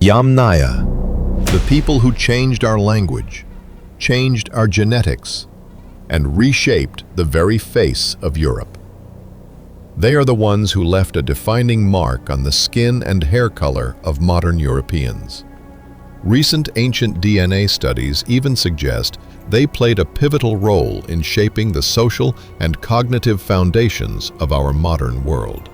Yamnaya, the people who changed our language, changed our genetics, and reshaped the very face of Europe. They are the ones who left a defining mark on the skin and hair color of modern Europeans. Recent ancient DNA studies even suggest they played a pivotal role in shaping the social and cognitive foundations of our modern world.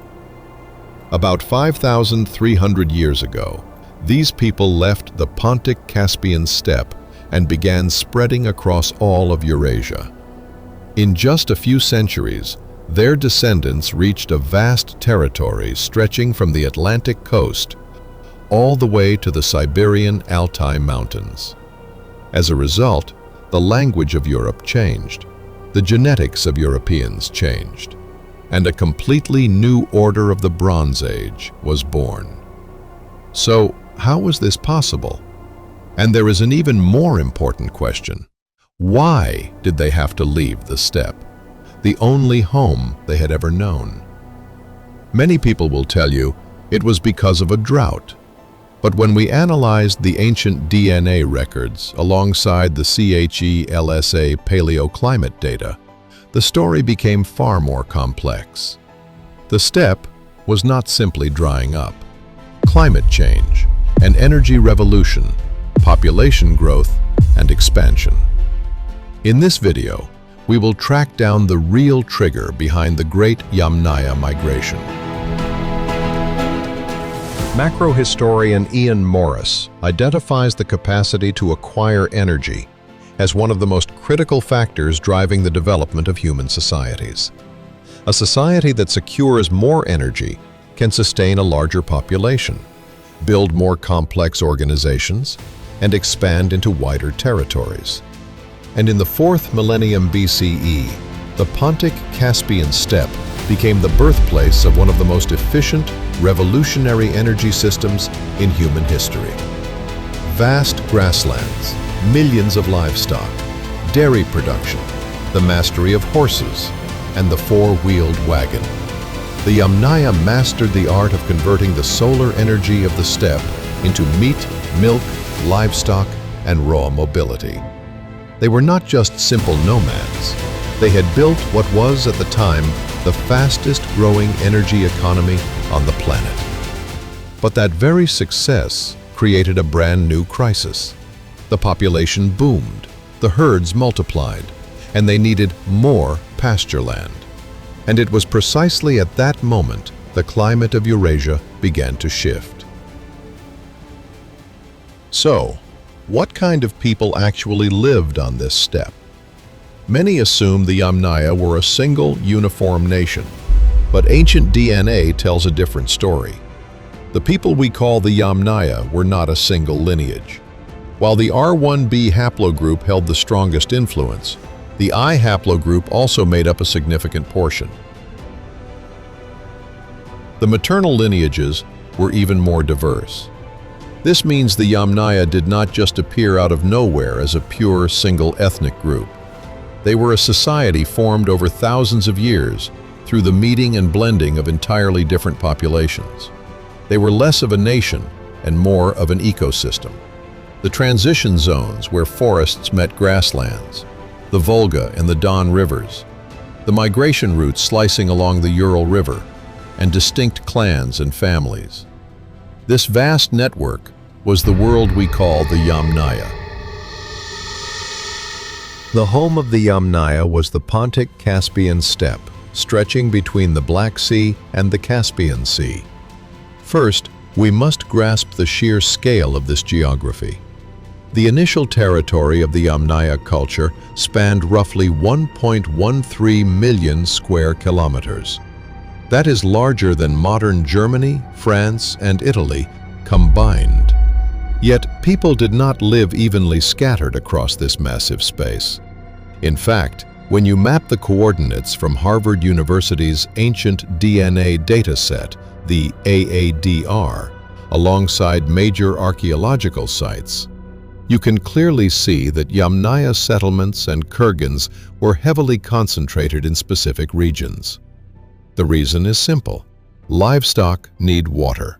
About 5,300 years ago, these people left the Pontic-Caspian steppe and began spreading across all of Eurasia. In just a few centuries, their descendants reached a vast territory stretching from the Atlantic coast all the way to the Siberian Altai Mountains. As a result, the language of Europe changed, the genetics of Europeans changed, and a completely new order of the Bronze Age was born. So, how was this possible? And there is an even more important question. Why did they have to leave the steppe, the only home they had ever known? Many people will tell you it was because of a drought. But when we analyzed the ancient DNA records alongside the CHELSA paleoclimate data, the story became far more complex. The steppe was not simply drying up. Climate change, an energy revolution, population growth, and expansion. In this video, we will track down the real trigger behind the Great Yamnaya Migration. Macrohistorian Ian Morris identifies the capacity to acquire energy as one of the most critical factors driving the development of human societies. A society that secures more energy can sustain a larger population, build more complex organizations, and expand into wider territories. And in the 4th millennium BCE, the Pontic-Caspian steppe became the birthplace of one of the most efficient, revolutionary energy systems in human history. Vast grasslands, millions of livestock, dairy production, the mastery of horses, and the four-wheeled wagon. The Yamnaya mastered the art of converting the solar energy of the steppe into meat, milk, livestock, and raw mobility. They were not just simple nomads. They had built what was, at the time, the fastest-growing energy economy on the planet. But that very success created a brand new crisis. The population boomed, the herds multiplied, and they needed more pasture land. And it was precisely at that moment the climate of Eurasia began to shift. So, what kind of people actually lived on this steppe? Many assume the Yamnaya were a single, uniform nation, but ancient DNA tells a different story. The people we call the Yamnaya were not a single lineage. While the R1b haplogroup held the strongest influence, the I haplogroup also made up a significant portion. The maternal lineages were even more diverse. This means the Yamnaya did not just appear out of nowhere as a pure, single ethnic group. They were a society formed over thousands of years through the meeting and blending of entirely different populations. They were less of a nation and more of an ecosystem. The transition zones where forests met grasslands, the Volga and the Don rivers, the migration routes slicing along the Ural River, and distinct clans and families. This vast network was the world we call the Yamnaya. The home of the Yamnaya was the Pontic-Caspian steppe, stretching between the Black Sea and the Caspian Sea. First, we must grasp the sheer scale of this geography. The initial territory of the Yamnaya culture spanned roughly 1.13 million square kilometers. That is larger than modern Germany, France, and Italy combined. Yet, people did not live evenly scattered across this massive space. In fact, when you map the coordinates from Harvard University's ancient DNA dataset, the AADR, alongside major archaeological sites, you can clearly see that Yamnaya settlements and kurgans were heavily concentrated in specific regions. The reason is simple. Livestock need water.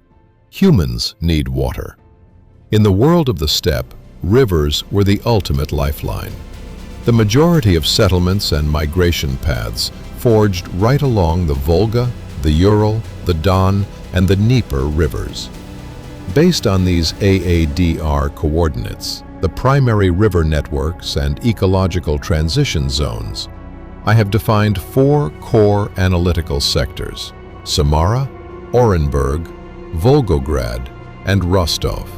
Humans need water. In the world of the steppe, rivers were the ultimate lifeline. The majority of settlements and migration paths forged right along the Volga, the Ural, the Don, and the Dnieper rivers. Based on these AADR coordinates, the primary river networks and ecological transition zones, I have defined 4 core analytical sectors: Samara, Orenburg, Volgograd, and Rostov.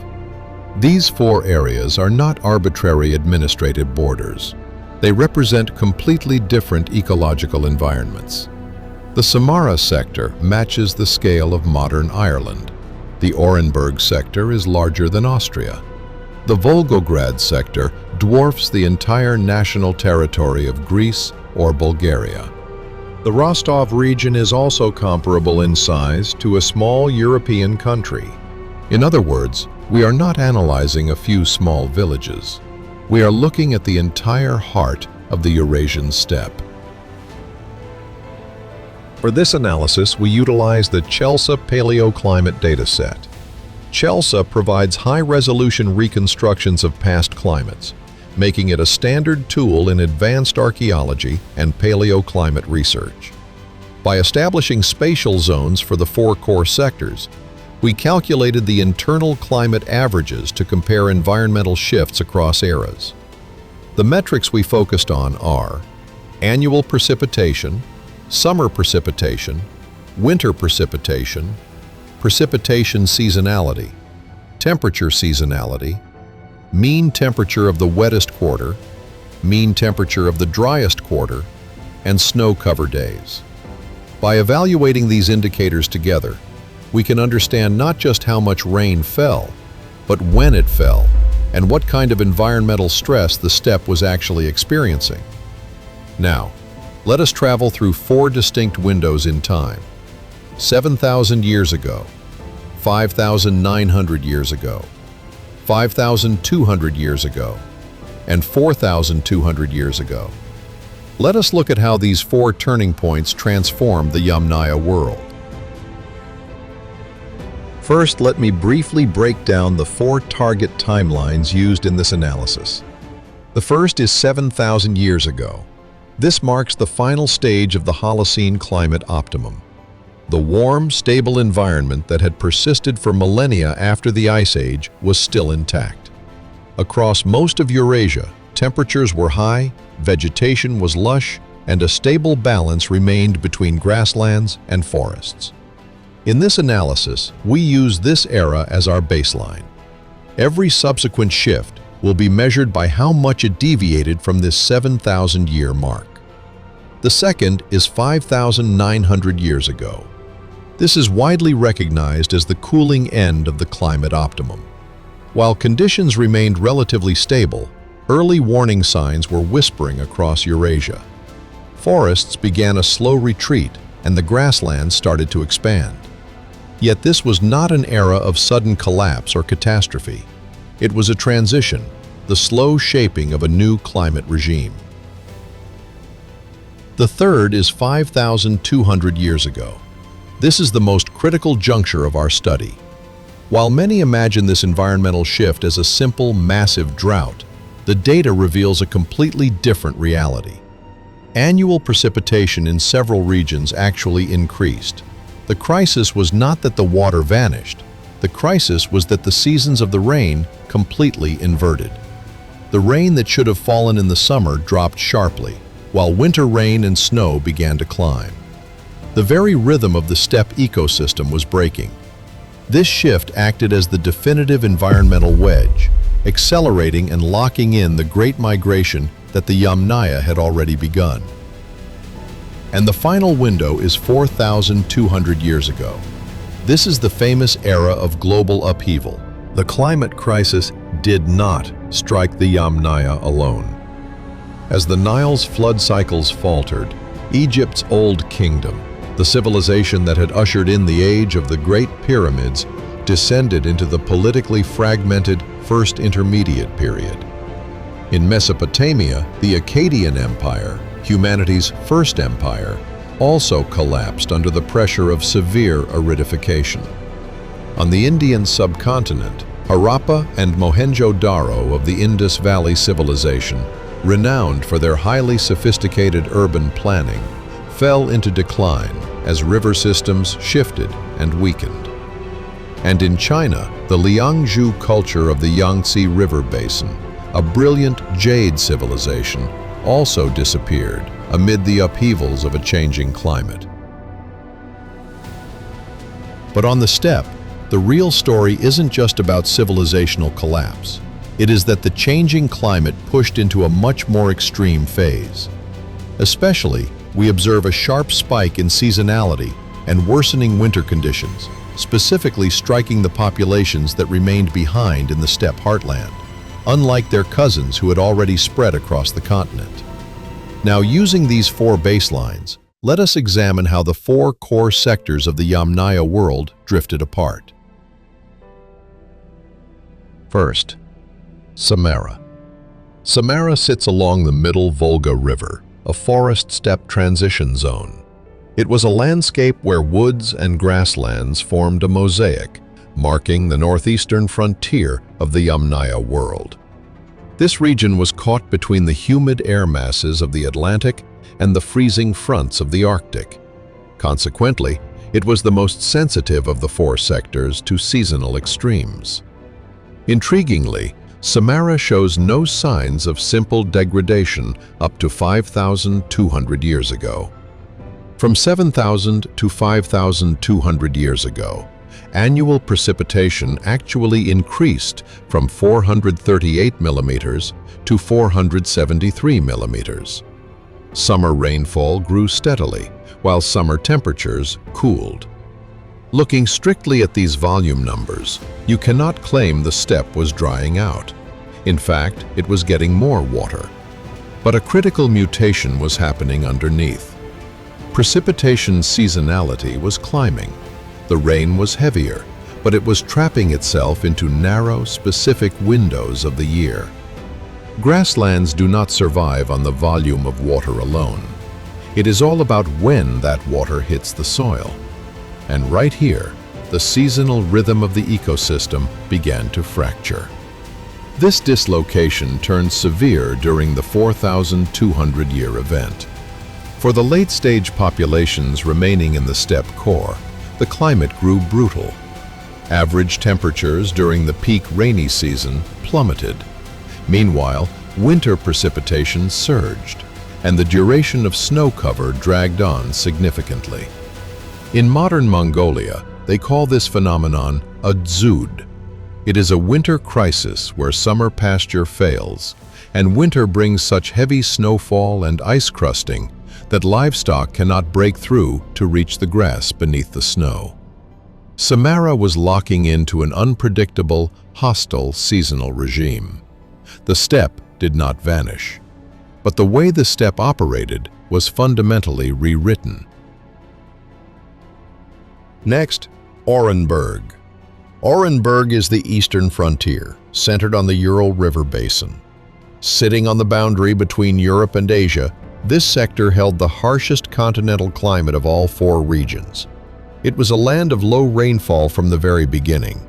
These 4 areas are not arbitrary administrative borders. They represent completely different ecological environments. The Samara sector matches the scale of modern Ireland. The Orenburg sector is larger than Austria. The Volgograd sector dwarfs the entire national territory of Greece or Bulgaria. The Rostov region is also comparable in size to a small European country. In other words, we are not analyzing a few small villages. We are looking at the entire heart of the Eurasian steppe. For this analysis, we utilize the CHELSA paleoclimate dataset. CHELSA provides high-resolution reconstructions of past climates, making it a standard tool in advanced archaeology and paleoclimate research. By establishing spatial zones for the 4 core sectors, we calculated the internal climate averages to compare environmental shifts across eras. The metrics we focused on are annual precipitation, summer precipitation, winter precipitation, precipitation seasonality, temperature seasonality, mean temperature of the wettest quarter, mean temperature of the driest quarter, and snow cover days. By evaluating these indicators together, we can understand not just how much rain fell, but when it fell, and what kind of environmental stress the steppe was actually experiencing. Now, let us travel through 4 distinct windows in time: 7,000 years ago, 5,900 years ago, 5,200 years ago, and 4,200 years ago. Let us look at how these 4 turning points transformed the Yamnaya world. First, let me briefly break down the 4 target timelines used in this analysis. The first is 7,000 years ago. This marks the final stage of the Holocene climate optimum. The warm, stable environment that had persisted for millennia after the Ice Age was still intact. Across most of Eurasia, temperatures were high, vegetation was lush, and a stable balance remained between grasslands and forests. In this analysis, we use this era as our baseline. Every subsequent shift will be measured by how much it deviated from this 7,000-year mark. The second is 5,900 years ago. This is widely recognized as the cooling end of the climate optimum. While conditions remained relatively stable, early warning signs were whispering across Eurasia. Forests began a slow retreat, and the grasslands started to expand. Yet this was not an era of sudden collapse or catastrophe. It was a transition, the slow shaping of a new climate regime. The third is 5,200 years ago. This is the most critical juncture of our study. While many imagine this environmental shift as a simple, massive drought, the data reveals a completely different reality. Annual precipitation in several regions actually increased. The crisis was not that the water vanished. The crisis was that the seasons of the rain completely inverted. The rain that should have fallen in the summer dropped sharply, while winter rain and snow began to climb. The very rhythm of the steppe ecosystem was breaking. This shift acted as the definitive environmental wedge, accelerating and locking in the great migration that the Yamnaya had already begun. And the final window is 4,200 years ago. This is the famous era of global upheaval. The climate crisis did not strike the Yamnaya alone. As the Nile's flood cycles faltered, Egypt's old kingdom, the civilization that had ushered in the age of the Great Pyramids, descended into the politically fragmented First Intermediate period. In Mesopotamia, the Akkadian Empire, humanity's first empire, also collapsed under the pressure of severe aridification. On the Indian subcontinent, Harappa and Mohenjo-Daro of the Indus Valley civilization, renowned for their highly sophisticated urban planning, fell into decline as river systems shifted and weakened. And in China, the Liangzhu culture of the Yangtze River Basin, a brilliant jade civilization, also disappeared amid the upheavals of a changing climate. But on the steppe, the real story isn't just about civilizational collapse. It is that the changing climate pushed into a much more extreme phase. Especially, we observe a sharp spike in seasonality and worsening winter conditions, specifically striking the populations that remained behind in the steppe heartland, unlike their cousins who had already spread across the continent. Now, using these four baselines, let us examine how the four core sectors of the Yamnaya world drifted apart. First, Samara. Samara sits along the middle Volga River, a forest-steppe transition zone. It was a landscape where woods and grasslands formed a mosaic, marking the northeastern frontier of the Yamnaya world. This region was caught between the humid air masses of the Atlantic and the freezing fronts of the Arctic. Consequently, it was the most sensitive of the four sectors to seasonal extremes. Intriguingly, Samara shows no signs of simple degradation up to 5,200 years ago. From 7,000 to 5,200 years ago, annual precipitation actually increased from 438 millimeters to 473 millimeters. Summer rainfall grew steadily, while summer temperatures cooled. Looking strictly at these volume numbers, you cannot claim the steppe was drying out. In fact, it was getting more water. But a critical mutation was happening underneath. Precipitation seasonality was climbing. The rain was heavier, but it was trapping itself into narrow, specific windows of the year. Grasslands do not survive on the volume of water alone. It is all about when that water hits the soil. And right here, the seasonal rhythm of the ecosystem began to fracture. This dislocation turned severe during the 4,200-year event. For the late-stage populations remaining in the steppe core, the climate grew brutal. Average temperatures during the peak rainy season plummeted. Meanwhile, winter precipitation surged, and the duration of snow cover dragged on significantly. In modern Mongolia, they call this phenomenon a dzud. It is a winter crisis where summer pasture fails, and winter brings such heavy snowfall and ice crusting that livestock cannot break through to reach the grass beneath the snow. Samara was locking into an unpredictable, hostile seasonal regime. The steppe did not vanish, but the way the steppe operated was fundamentally rewritten. Next, Orenburg. Orenburg is the eastern frontier, centered on the Ural River Basin. Sitting on the boundary between Europe and Asia, this sector held the harshest continental climate of all four regions. It was a land of low rainfall from the very beginning.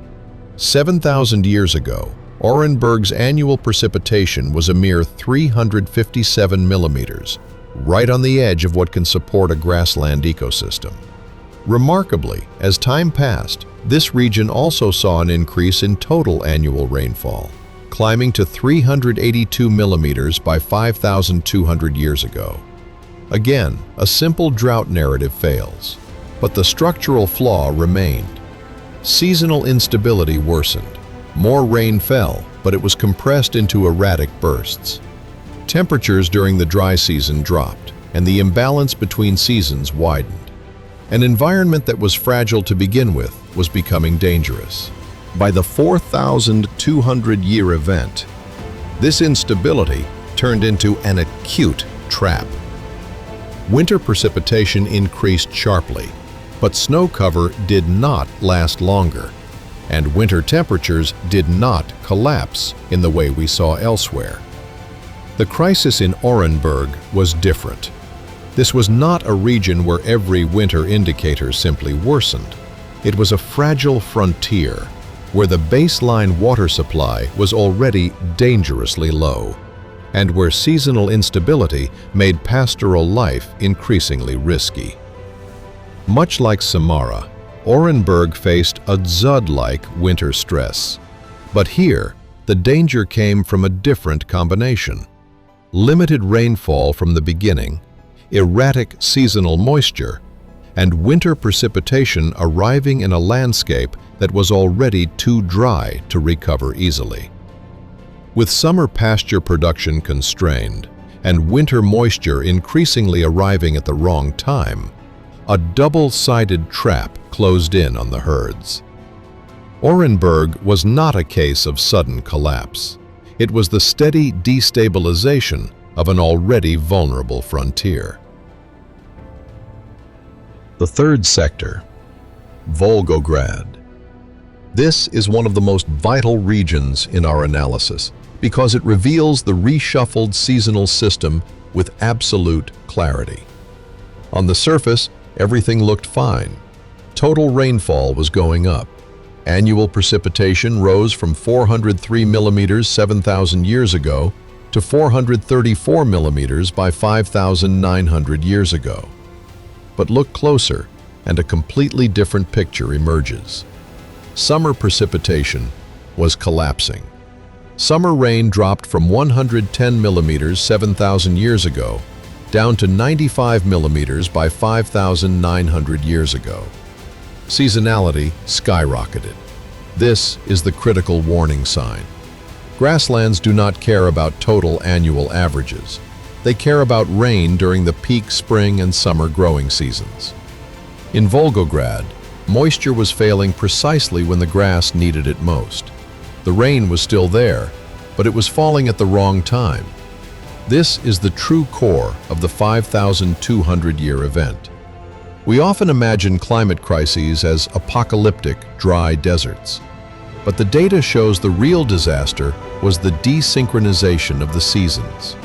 7,000 years ago, Orenburg's annual precipitation was a mere 357 millimeters, right on the edge of what can support a grassland ecosystem. Remarkably, as time passed, this region also saw an increase in total annual rainfall, climbing to 382 millimeters by 5,200 years ago. Again, a simple drought narrative fails, but the structural flaw remained. Seasonal instability worsened. More rain fell, but it was compressed into erratic bursts. Temperatures during the dry season dropped, and the imbalance between seasons widened. An environment that was fragile to begin with was becoming dangerous. By the 4,200-year event, this instability turned into an acute trap. Winter precipitation increased sharply, but snow cover did not last longer, and winter temperatures did not collapse in the way we saw elsewhere. The crisis in Orenburg was different. This was not a region where every winter indicator simply worsened. It was a fragile frontier, where the baseline water supply was already dangerously low, and where seasonal instability made pastoral life increasingly risky. Much like Samara, Orenburg faced a Drought-like winter stress. But here, the danger came from a different combination. Limited rainfall from the beginning, erratic seasonal moisture, and winter precipitation arriving in a landscape that was already too dry to recover easily. With summer pasture production constrained and winter moisture increasingly arriving at the wrong time, a double-sided trap closed in on the herds. Orenburg was not a case of sudden collapse. It was the steady destabilization of an already vulnerable frontier. The third sector, Volgograd. This is one of the most vital regions in our analysis because it reveals the reshuffled seasonal system with absolute clarity. On the surface, everything looked fine. Total rainfall was going up. Annual precipitation rose from 403 millimeters 7,000 years ago to 434 millimeters by 5,900 years ago. But look closer, and a completely different picture emerges. Summer precipitation was collapsing. Summer rain dropped from 110 millimeters 7,000 years ago down to 95 millimeters by 5,900 years ago. Seasonality skyrocketed. This is the critical warning sign. Grasslands do not care about total annual averages. They care about rain during the peak spring and summer growing seasons. In Volgograd, moisture was failing precisely when the grass needed it most. The rain was still there, but it was falling at the wrong time. This is the true core of the 5,200-year event. We often imagine climate crises as apocalyptic, dry deserts. But the data shows the real disaster was the desynchronization of the seasons.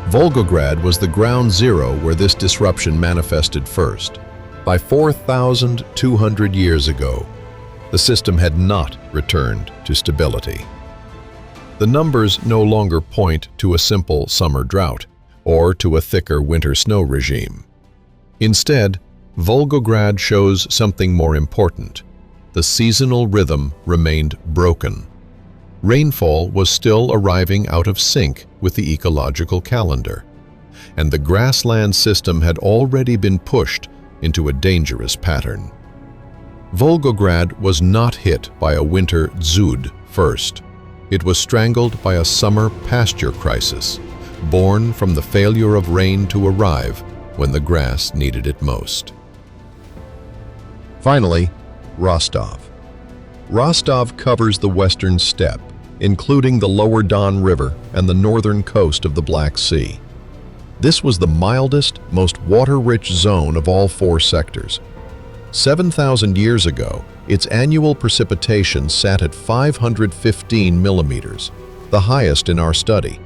Volgograd was the ground zero where this disruption manifested first. By 4,200 years ago, the system had not returned to stability. The numbers no longer point to a simple summer drought or to a thicker winter snow regime. Instead, Volgograd shows something more important. The seasonal rhythm remained broken. Rainfall was still arriving out of sync with the ecological calendar, and the grassland system had already been pushed into a dangerous pattern. Volgograd was not hit by a winter drought first. It was strangled by a summer pasture crisis, born from the failure of rain to arrive when the grass needed it most. Finally, Rostov. Rostov covers the western steppe, including the lower Don River and the northern coast of the Black Sea. This was the mildest, most water-rich zone of all four sectors. 7,000 years ago, its annual precipitation sat at 515 millimeters, the highest in our study.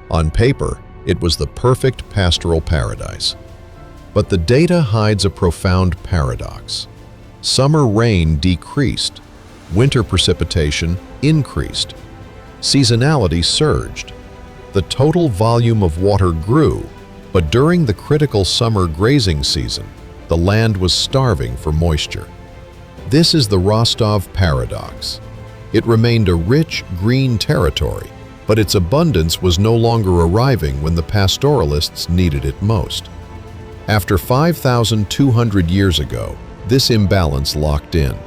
On paper, it was the perfect pastoral paradise. But the data hides a profound paradox. Summer rain decreased, winter precipitation increased, seasonality surged. The total volume of water grew, but during the critical summer grazing season, the land was starving for moisture. This is the Rostov paradox. It remained a rich, green territory, but its abundance was no longer arriving when the pastoralists needed it most. After 5,200 years ago, this imbalance locked in.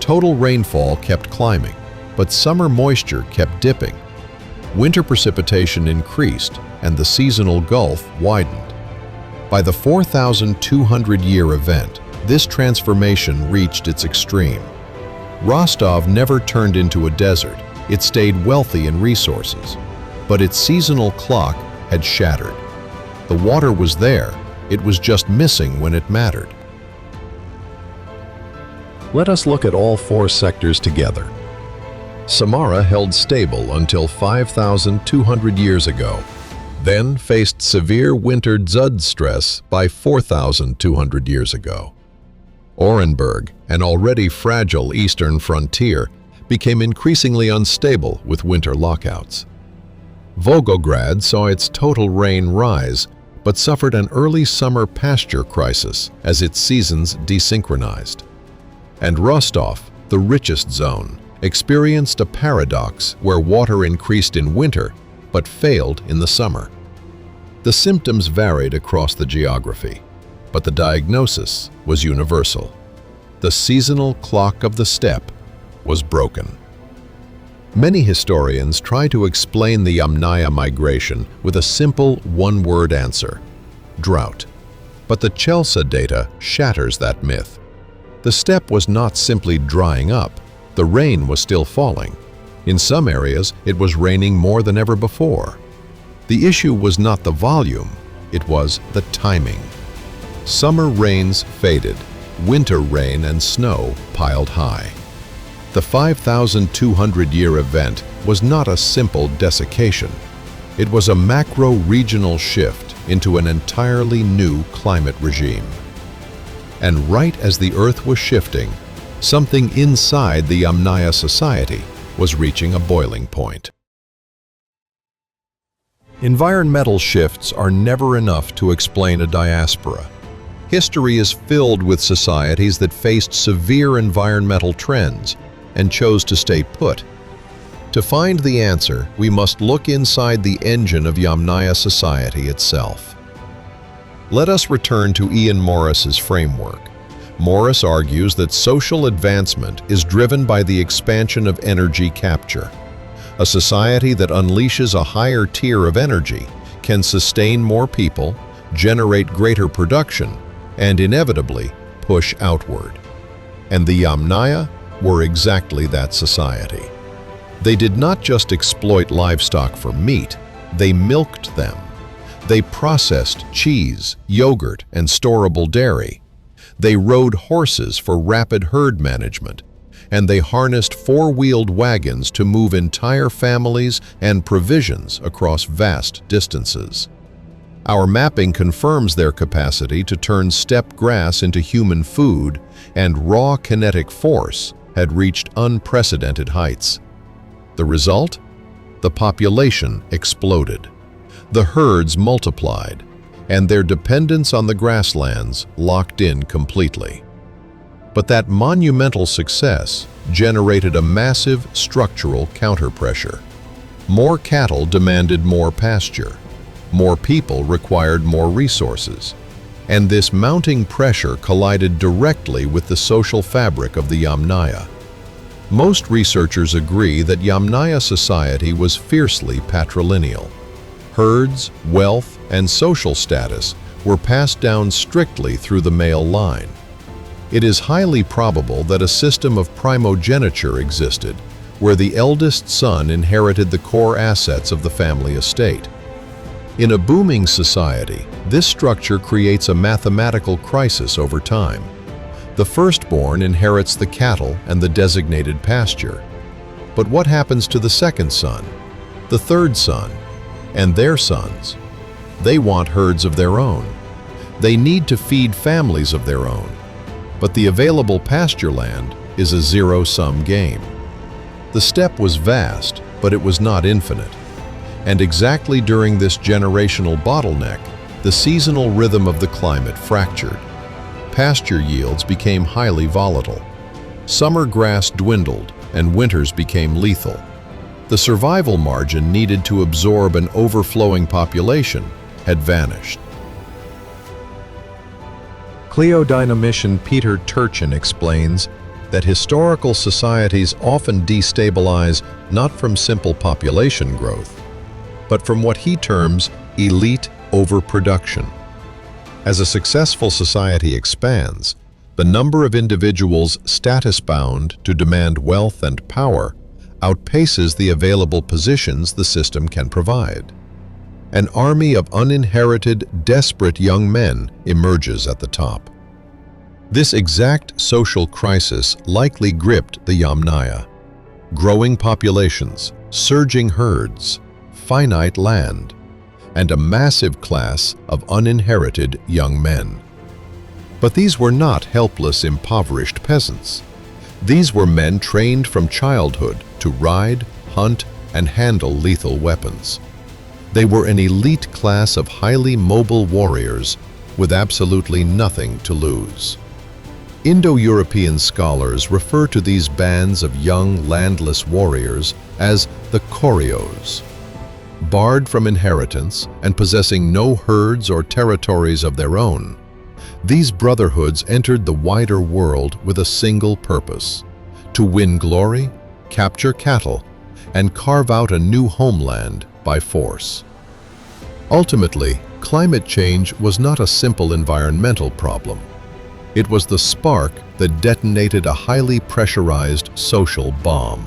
Total rainfall kept climbing, but summer moisture kept dipping. Winter precipitation increased, and the seasonal gulf widened. By the 4,200-year event, this transformation reached its extreme. Rostov never turned into a desert. It stayed wealthy in resources, but its seasonal clock had shattered. The water was there, it was just missing when it mattered. Let us look at all four sectors together. Samara held stable until 5,200 years ago, then faced severe winter drought stress by 4,200 years ago. Orenburg, an already fragile eastern frontier, became increasingly unstable with winter lockouts. Volgograd saw its total rain rise, but suffered an early summer pasture crisis as its seasons desynchronized. And Rostov, the richest zone, experienced a paradox where water increased in winter but failed in the summer. The symptoms varied across the geography, but the diagnosis was universal. The seasonal clock of the steppe was broken. Many historians try to explain the Yamnaya migration with a simple one-word answer: drought. But the Chelsea data shatters that myth. The steppe was not simply drying up, the rain was still falling. In some areas, it was raining more than ever before. The issue was not the volume, it was the timing. Summer rains faded, winter rain and snow piled high. The 5,200-year event was not a simple desiccation. It was a macro-regional shift into an entirely new climate regime. And right as the Earth was shifting, something inside the Yamnaya society was reaching a boiling point. Environmental shifts are never enough to explain a diaspora. History is filled with societies that faced severe environmental trends and chose to stay put. To find the answer, we must look inside the engine of Yamnaya society itself. Let us return to Ian Morris's framework. Morris argues that social advancement is driven by the expansion of energy capture. A society that unleashes a higher tier of energy can sustain more people, generate greater production, and inevitably push outward. And the Yamnaya were exactly that society. They did not just exploit livestock for meat, they milked them. They processed cheese, yogurt, and storable dairy. They rode horses for rapid herd management, and they harnessed four-wheeled wagons to move entire families and provisions across vast distances. Our mapping confirms their capacity to turn steppe grass into human food, and raw kinetic force had reached unprecedented heights. The result? The population exploded. The herds multiplied, and their dependence on the grasslands locked in completely. But that monumental success generated a massive structural counterpressure. More cattle demanded more pasture. More people required more resources. And this mounting pressure collided directly with the social fabric of the Yamnaya. Most researchers agree that Yamnaya society was fiercely patrilineal. Herds, wealth, and social status were passed down strictly through the male line. It is highly probable that a system of primogeniture existed, where the eldest son inherited the core assets of the family estate. In a booming society, this structure creates a mathematical crisis over time. The firstborn inherits the cattle and the designated pasture. But what happens to the second son, the third son, and their sons? They want herds of their own. They need to feed families of their own. But the available pasture land is a zero-sum game. The steppe was vast, but it was not infinite. And exactly during this generational bottleneck, the seasonal rhythm of the climate fractured. Pasture yields became highly volatile. Summer grass dwindled, and winters became lethal. The survival margin needed to absorb an overflowing population had vanished. Cleodynamician Peter Turchin explains that historical societies often destabilize not from simple population growth, but from what he terms elite overproduction. As a successful society expands, the number of individuals status-bound to demand wealth and power outpaces the available positions the system can provide. An army of uninherited, desperate young men emerges at the top. This exact social crisis likely gripped the Yamnaya. Growing populations, surging herds, finite land, and a massive class of uninherited young men. But these were not helpless, impoverished peasants. These were men trained from childhood to ride, hunt, and handle lethal weapons. They were an elite class of highly mobile warriors with absolutely nothing to lose. Indo-European scholars refer to these bands of young landless warriors as the Corios. Barred from inheritance and possessing no herds or territories of their own, these brotherhoods entered the wider world with a single purpose: to win glory, capture cattle, and carve out a new homeland by force. Ultimately, climate change was not a simple environmental problem. It was the spark that detonated a highly pressurized social bomb.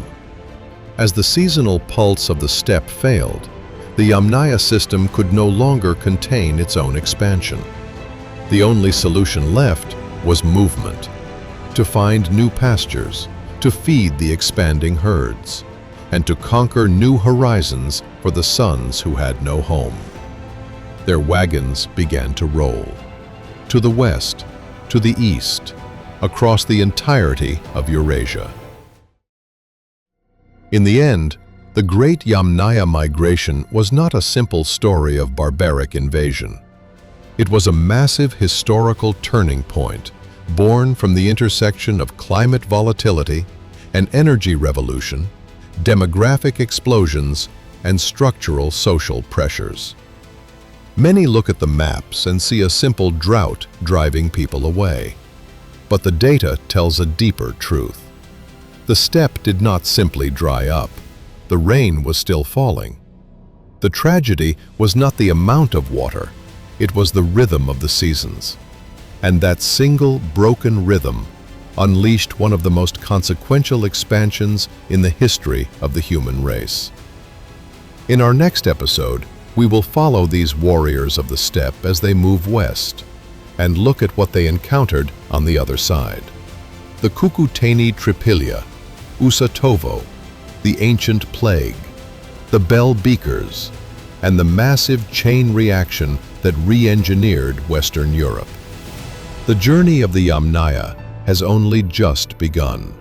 As the seasonal pulse of the steppe failed, the Yamnaya system could no longer contain its own expansion. The only solution left was movement, to find new pastures, to feed the expanding herds, and to conquer new horizons for the sons who had no home. Their wagons began to roll, to the west, to the east, across the entirety of Eurasia. In the end, the Great Yamnaya Migration was not a simple story of barbaric invasion. It was a massive historical turning point, born from the intersection of climate volatility, an energy revolution, demographic explosions, and structural social pressures. Many look at the maps and see a simple drought driving people away. But the data tells a deeper truth. The steppe did not simply dry up. The rain was still falling. The tragedy was not the amount of water, it was the rhythm of the seasons. And that single broken rhythm unleashed one of the most consequential expansions in the history of the human race. In our next episode, we will follow these warriors of the steppe as they move west and look at what they encountered on the other side. The Cucuteni Tripilia, Usatovo, the ancient plague, the bell beakers, and the massive chain reaction that re-engineered Western Europe. The journey of the Yamnaya has only just begun.